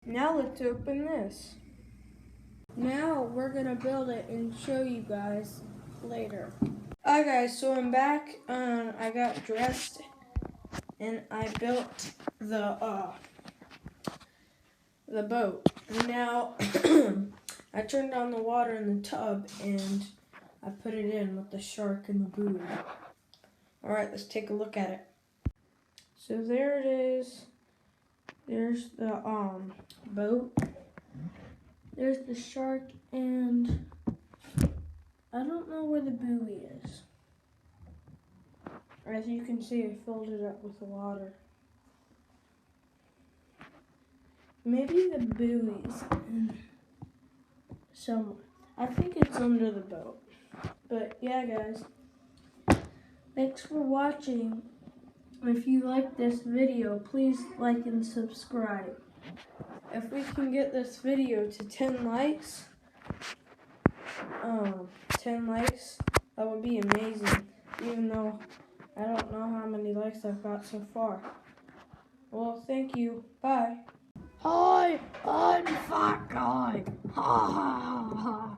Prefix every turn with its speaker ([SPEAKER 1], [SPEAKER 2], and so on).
[SPEAKER 1] Now let's open this. Now we're gonna build it and show you guys later. Alright guys, so I'm back. I got dressed and I built the boat. And now I turned on the water in the tub and I put it in with the shark and the buoy. Alright, let's take a look at it. So there it is. There's the boat. There's the shark, and I don't know where the buoy is. As you can see, I filled it up with water. Maybe the buoy's in somewhere. I think it's under the boat. But yeah, guys. Thanks for watching. If you like this video, please like and subscribe. If we can get this video to 10 likes, that would be amazing. Even though I don't know how many likes I've got so far. Well, thank you. Bye.
[SPEAKER 2] Hi, I'm Fat Guy. Ha ha ha.